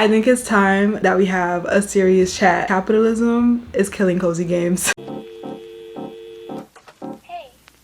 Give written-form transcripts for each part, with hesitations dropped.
I think it's time that we have a serious chat. Capitalism is killing cozy games.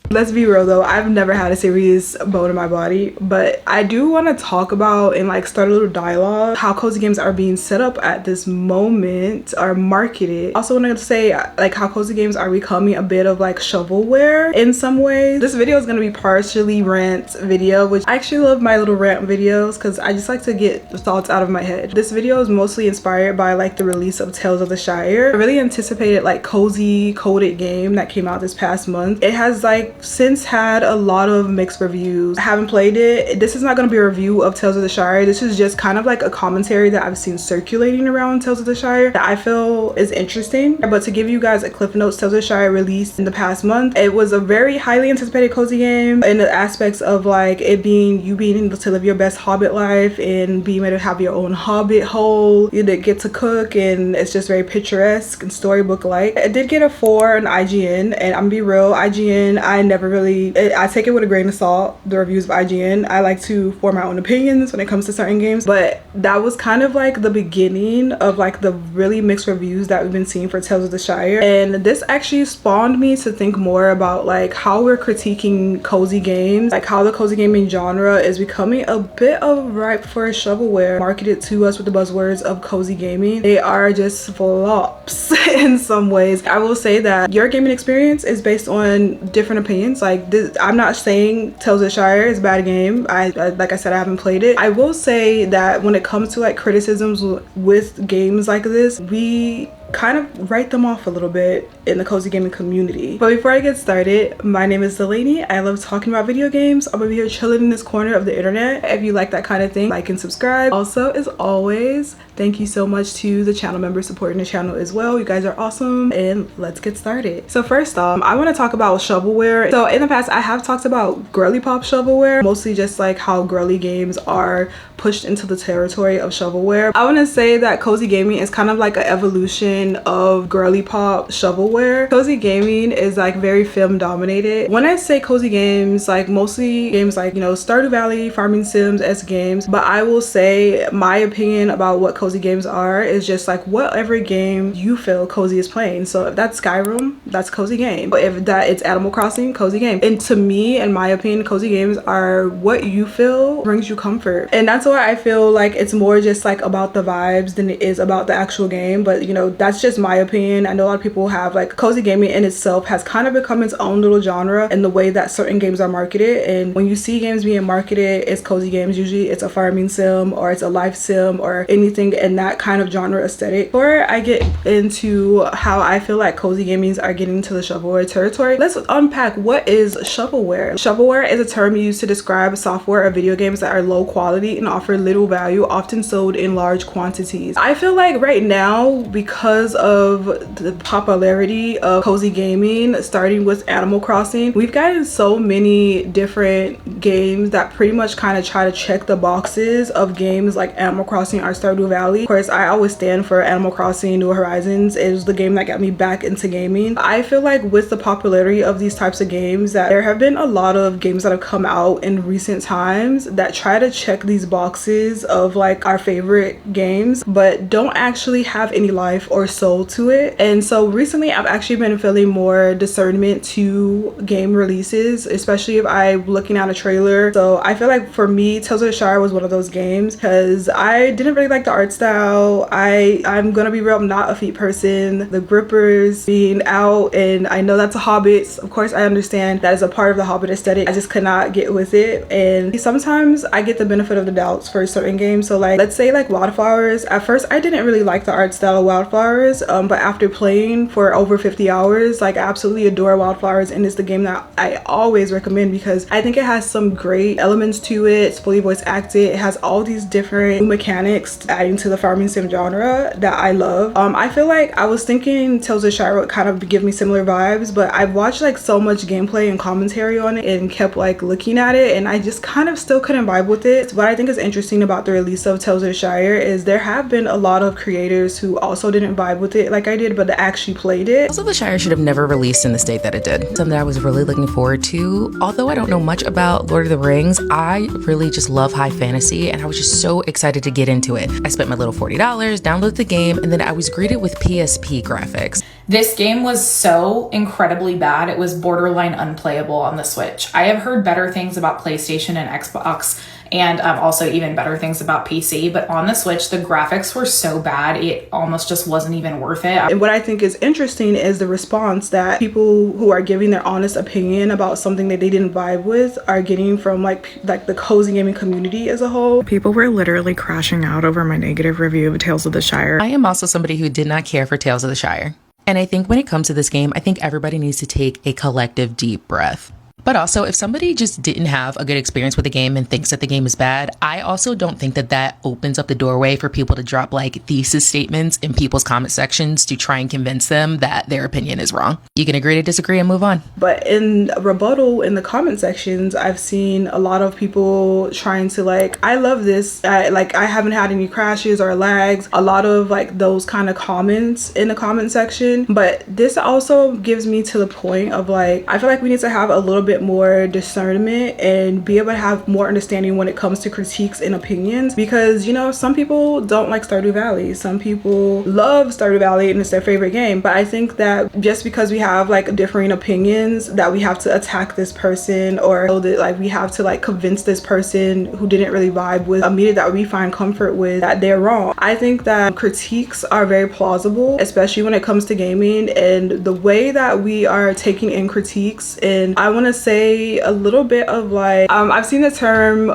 Let's be real though, I've never had a serious bone in my body, but I do want to talk about and like start a little dialogue how cozy games are being set up at this moment or marketed. Also wanted to say like how cozy games are becoming a bit of like shovelware in some ways. This video is going to be partially rant video, which I actually love my little rant videos because I just like to get the thoughts out of my head. This video is mostly inspired by like the release of Tales of the Shire. I really anticipated like cozy coded game that came out this past month. It has like since had a lot of mixed reviews. I haven't played it. This is not going to be a review of Tales of the Shire. This is just kind of like a commentary that I've seen circulating around Tales of the Shire that I feel is interesting. But to give you guys a cliff notes, Tales of the Shire released in the past month. It was a very highly anticipated cozy game in the aspects of like it being you being able to live your best hobbit life and being able to have your own hobbit hole. You did get to cook and it's just very picturesque and storybook like. It did get a 4 on IGN, and I'm gonna be real, IGN I never really, I take it with a grain of salt, the reviews of IGN. I like to form my own opinions when it comes to certain games, but that was kind of like the beginning of like the really mixed reviews that we've been seeing for Tales of the Shire. And this actually spawned me to think more about like how we're critiquing cozy games, like how the cozy gaming genre is becoming a bit of ripe for shovelware marketed to us with the buzzwords of cozy gaming. They are just flops in some ways. I will say that your gaming experience is based on different opinions. Like this, I'm not saying Tales of the Shire is a bad game. I like I said, I haven't played it. I will say that when it comes to like criticisms with games like this, we kind of write them off a little bit in the cozy gaming community. But before I get started, my name is Delaney. I love talking about video games. I'm gonna be here chilling in this corner of the internet. If you like that kind of thing, like and subscribe. Also, as always, thank you so much to the channel members supporting the channel as well. You guys are awesome, and let's get started. So first off, I want to talk about shovelware. So in the past, I have talked about girly pop shovelware, mostly just like how girly games are pushed into the territory of shovelware. I want to say that cozy gaming is kind of like an evolution of girly pop shovelware. Cozy gaming is like very film dominated. When I say cozy games, like mostly games like, you know, Stardew Valley, farming sims as games, but I will say my opinion about what cozy games are is just like whatever game you feel cozy is playing. So if that's Skyrim, that's cozy game. But if that it's Animal Crossing, cozy game. And to me, in my opinion, cozy games are what you feel brings you comfort. And that's why I feel like it's more just like about the vibes than it is about the actual game. But you know, that's just my opinion. I know a lot of people have like cozy gaming in itself has kind of become its own little genre in the way that certain games are marketed. And when you see games being marketed as cozy games, usually it's a farming sim or it's a life sim or anything in that kind of genre aesthetic. Before I get into how I feel like cozy gamings are getting to the shovelware territory, let's unpack what is shovelware. Shovelware is a term used to describe software or video games that are low quality and offer little value, often sold in large quantities. I feel like right now, because of the popularity of cozy gaming, starting with Animal Crossing, we've gotten so many different games that pretty much kind of try to check the boxes of games like Animal Crossing or Stardew Valley. Of course, I always stand for Animal Crossing New Horizons. It was the game that got me back into gaming. I feel like with the popularity of these types of games that there have been a lot of games that have come out in recent times that try to check these boxes of like our favorite games but don't actually have any life or soul to it. And so recently I've actually been feeling more discernment to game releases, especially if I'm looking at a trailer. So I feel like for me, Tales of the Shire was one of those games because I didn't really like the art style. I'm gonna be real, I'm not a feet person. The grippers being out, and I know that's a Hobbit. Of course I understand that is a part of the Hobbit aesthetic. I just could not get with it. And sometimes I get the benefit of the doubts for certain games. So like let's say like Wildflowers, at first I didn't really like the art style of Wildflowers, but after playing for over 50 hours, like I absolutely adore Wildflowers, and it's the game that I always recommend because I think it has some great elements to it. It's fully voice acted. It has all these different mechanics adding to the farming sim genre that I love. I feel like I was thinking Tales of the Shire would kind of give me similar vibes, but I've watched like so much gameplay and commentary on it and kept like looking at it, and I just kind of still couldn't vibe with it. What I think is interesting about the release of Tales of the Shire is there have been a lot of creators who also didn't vibe vibe with it like I did, but actually played it. Also, the Shire should have never released in the state that it did. Something that I was really looking forward to. Although I don't know much about Lord of the Rings, I really just love high fantasy, and I was just so excited to get into it. I spent my little $40, downloaded the game, and then I was greeted with PSP graphics. This game was so incredibly bad, it was borderline unplayable on the Switch. I have heard better things about PlayStation and Xbox, and also even better things about PC, but on the Switch, the graphics were so bad, it almost just wasn't even worth it. And what I think is interesting is the response that people who are giving their honest opinion about something that they didn't vibe with are getting from like the cozy gaming community as a whole. People were literally crashing out over my negative review of Tales of the Shire. I am also somebody who did not care for Tales of the Shire. And I think when it comes to this game, I think everybody needs to take a collective deep breath. But also, if somebody just didn't have a good experience with the game and thinks that the game is bad, I also don't think that that opens up the doorway for people to drop like thesis statements in people's comment sections to try and convince them that their opinion is wrong. You can agree to disagree and move on. But in rebuttal in the comment sections, I've seen a lot of people trying to like, I love this. I haven't had any crashes or lags. A lot of like those kind of comments in the comment section. But this also gives me to the point of like, I feel like we need to have a little bit more discernment and be able to have more understanding when it comes to critiques and opinions, because you know, some people don't like Stardew Valley, some people love Stardew Valley and it's their favorite game. But I think that just because we have like differing opinions that we have to attack this person, or that like we have to like convince this person who didn't really vibe with a media that we find comfort with that they're wrong. I think that critiques are very plausible, especially when it comes to gaming and the way that we are taking in critiques. And I want to say a little bit of like I've seen the term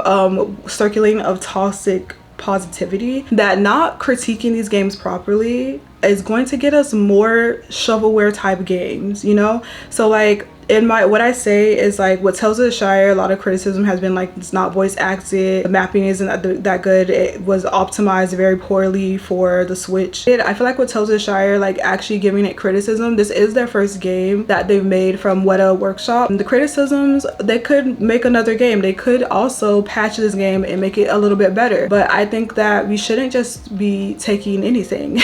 circulating of toxic positivity, that not critiquing these games properly is going to get us more shovelware type games, you know? So like in what I say is like with Tales of the Shire, a lot of criticism has been like it's not voice acted, the mapping isn't that good, it was optimized very poorly for the Switch. I feel like with Tales of the Shire, like actually giving it criticism, this is their first game that they've made from Weta Workshop. The criticisms, they could make another game, they could also patch this game and make it a little bit better, but I think that we shouldn't just be taking anything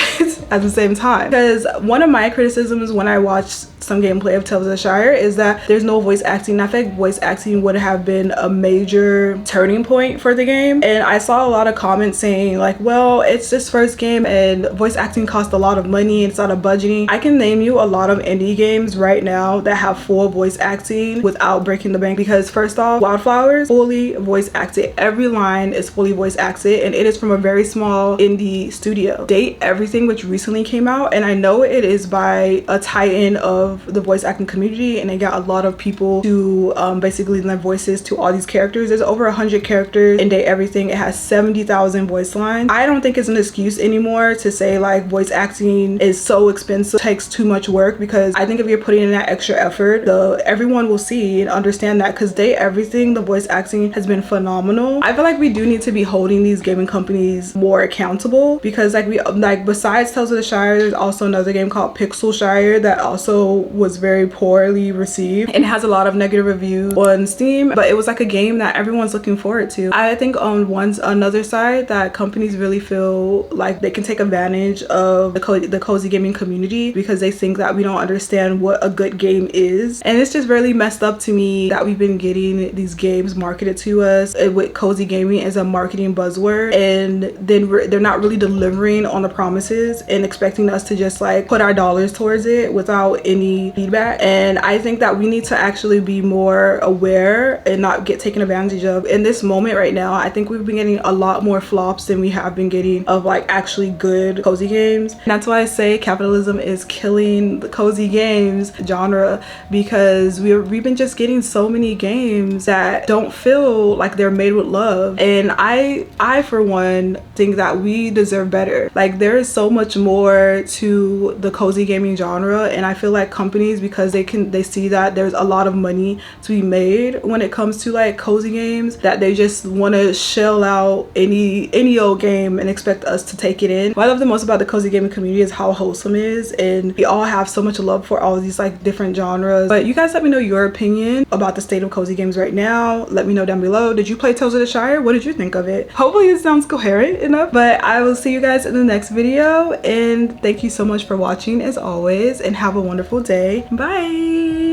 at the same time, because one of my criticisms when I watched some gameplay of Tales of the Shire is that there's no voice acting. I think voice acting would have been a major turning point for the game, and I saw a lot of comments saying like, well, it's this first game and voice acting costs a lot of money, it's not a budgeting. I can name you a lot of indie games right now that have full voice acting without breaking the bank, because first off, Wildflowers fully voice acted, every line is fully voice acted, and it is from a very small indie studio. Date Everything, which recently came out, and I know it is by a titan of the voice acting community, and they got a lot of people to basically lend voices to all these characters. There's over 100 characters in Date Everything. It has 70,000 voice lines. I don't think it's an excuse anymore to say like voice acting is so expensive, takes too much work, because I think if you're putting in that extra effort, everyone will see and understand that, because Date Everything, the voice acting has been phenomenal. I feel like we do need to be holding these gaming companies more accountable, because like besides Tales of the Shire, there's also another game called Pixel Shire that also was very poorly received and has a lot of negative reviews on Steam, but it was like a game that everyone's looking forward to. I think on another side that companies really feel like they can take advantage of the cozy gaming community, because they think that we don't understand what a good game is. And it's just really messed up to me that we've been getting these games marketed to us with cozy gaming as a marketing buzzword, and then they're not really delivering on the promises and expecting us to just like put our dollars towards it without any feedback. And I think that we need to actually be more aware and not get taken advantage of in this moment right now. I think we've been getting a lot more flops than we have been getting of like actually good cozy games. And that's why I say capitalism is killing the cozy games genre, because we've been just getting so many games that don't feel like they're made with love. And I for one think that we deserve better. Like there is so much more to the cozy gaming genre, and I feel like companies because they see that there's a lot of money to be made when it comes to like cozy games, that they just want to shell out any old game and expect us to take it in. What I love the most about the cozy gaming community is how wholesome it is, and we all have so much love for all of these like different genres. But you guys let me know your opinion about the state of cozy games right now. Let me know down below. Did you play Tales of the Shire? What did you think of it? Hopefully it sounds coherent enough, but I will see you guys in the next video, and thank you so much for watching as always, and have a wonderful day. Bye.